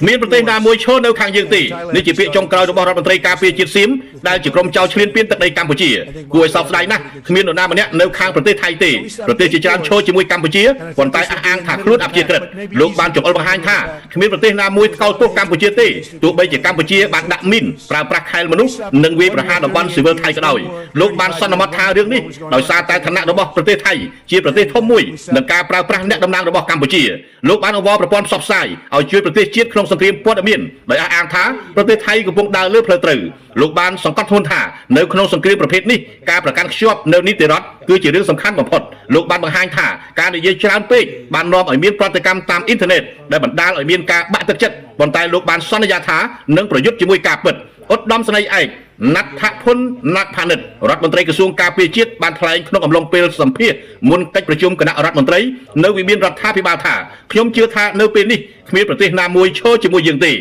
មានប្រទេសណាមួយឈរនៅខាងយើងទេនេះជាពាក្យចុងក្រោយរបស់រដ្ឋមន្ត្រីការពារជាតិសៀមដែលជាក្រុមចៅឈ្លានពានទឹកដីកម្ពុជាគួរឲ្យសោកស្ដាយណាស់គ្មាននរណាម្នាក់នៅខាងប្រទេសថៃទេប្រទេសជាច្រើនឈរជាមួយកម្ពុជាប៉ុន្តែអះអាងថាខ្លួនអព្យាក្រឹតលោកបានចង្អុលបង្ហាញថាគ្មានប្រទេសណាមួយថ្កោលទោសកម្ពុជាទេទោះបីជាកម្ពុជាបានដាក់មីនប្រើប្រាស់ខែលមនុស្សនិងវាយប្រហារតំបន់ស៊ីវិលថៃក៏ដោយលោកបានសន្មតថារឿងនេះដោយសារតែឋានៈរបស់ប្រទេសថៃជាប្រទេសធំមួយនិងការប្រើប្រាស់អ្នកតំណាងរបស់កម្ពុជាលោកបានអង្វរប្រព័ន្ធផ្សព្វផ្សាយឲ្យជួយប្រទេសជាតិក្នុងសង្គ្រាមព័ត៌មានដោយអះអាងថាប្រទេសថៃកំពុងដើរលើផ្លូវត្រូវលោកបានសង្កត់ធ្ងន់ថានៅក្នុងសង្គ្រាមប្រភេទនេះការប្រកាន់ខ្ជាប់នៅនីតិរដ្ឋគឺជារឿងសំខាន់បំផុតលោកបានបង្ហាញថាការនិយាយច្រើនពេកបាននាំឲ្យមានប្រតិកម្មតាមអ៊ីនធឺណិតដែលបណ្ដាលឲ្យមានការបាក់ទឹកចិត្តប៉ុន្តែលោកបានសន្យាថានឹងប្រយុទ្ធជាមួយការពិតឧត្តមសេនីយ៍ឯកណាត់ថាភុនណាត់ផានិតរដ្ឋមន្ត្រីក្រសួងការពារជាតិបានថ្លែងក្នុងអំឡុងពេលសម្ភាសមុនកិច្ចប្រជុំគណៈរដ្ឋមន្ត្រីនៅវិមានរដ្ឋាភិបាលថាខ្ញុំជឿថានៅពេលនេះគ្មានប្រទេសណាមួយឈរជាមួយយើងទេ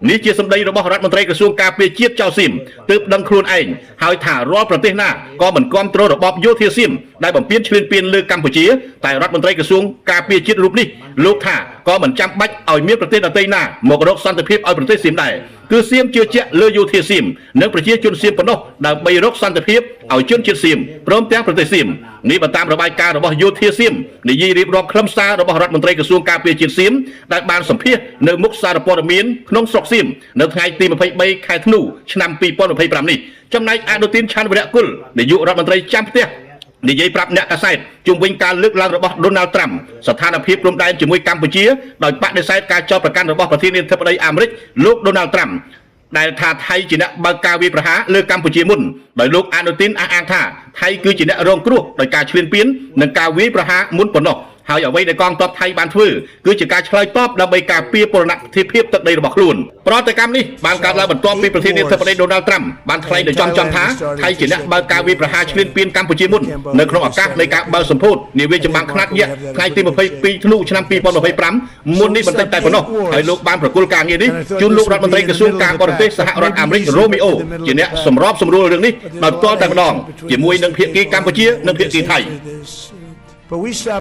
នេះជាសម្ដីរបស់រដ្ឋមន្ត្រីក្រសួងការពារជាតិចៅសៀមទើបដឹងខ្លួនឯងហើយថារាល់ប្រទេសណាក៏មិនគាំទ្ររបបយោធាសៀមដែលបំពានឈ្លានពានលើកម្ពុជាតែរដ្ឋមន្ត្រីក្រសួងការពារជាតិរូបនេះលោកថាក៏មិនចាំបាច់ឲ្យមានប្រទេសដទៃណាមករកសន្តិភាពឲ្យប្រទេសសៀមដែរគឺសៀមជឿជាក់លើយោធាសៀមនិងប្រជាជនសៀមប៉ុណ្ណោះដើម្បីរកសន្តិភាពឲ្យជនជាតិសៀមព្រមទាំងប្រទេសសៀមនេះបើតាមរបាយការណ៍របស់យោធាសៀមនិយាយរៀបរាប់ខ្លឹមសាររបស់រដ្ឋមន្ត្រីក្រសួងការពារជាតិសៀមដែលបានសម្ភាសនៅមុខសារព័ត៌មានក្នុងស្រុកសៀមនៅថ្ងៃទី23ខែធ្នូឆ្នាំ2025នេះចំណែកអនុទានឆាន់វរៈគុលនាយករដ្ឋមន្ត្រីចាំផ្ទះនិយាយប្រាប់អ្នកកាសែតជុំវិញការលើកឡើងរបស់ដូណាល់ត្រាំស្ថានភាពព្រំដែនជាមួយកម្ពុជាដោយបដិសេធការចោទប្រកាន់របស់ប្រធានាធិបតីអាមេរិកលោកដូណាល់ត្រាំដែលថាថៃជាអ្នកបើកការវាយប្រហារលើកម្ពុជាមុនដោយលោកអនុទានអះអាងថាថៃគឺជាអ្នករងគ្រោះដោយការឈ្លានពាននិងការវាយប្រហារមុនប៉ុណ្ណោះហើយអ្វីដែលកងទ័ពថៃបានធ្វើគឺជាការឆ្លើយតបដើម្បីការពារបូរណភាពទឹកដីរបស់ខ្លួនប្រតិកម្មនេះបានកើតឡើងបន្ទាប់ពីប្រធានាធិបតីដូណាល់ត្រាំបានថ្លែងដោយចំថាថៃជាអ្នកបើកការវាយប្រហារឈ្លានពានកម្ពុជាមុននៅក្នុងឱកាសនៃការបើកសម្ពោធនាវាចម្បាំងខ្នាតយក្សថ្ងៃទី22ធ្នូឆ្នាំ2025មុននេះបន្តិចតែប៉ុណ្ណោះហើយលោកបានប្រគល់ការងារនេះជូនលោករដ្ឋមន្ត្រីក្រសួងការបរទេសសហរដ្ឋអាមេរិករ៉ូមីអូជាអ្នកសម្របសម្រួលរឿងនេះដោយផ្ទាល់តែម្ដងជាមួយនឹងភាគីកម្ពុជានិងភាគីថៃ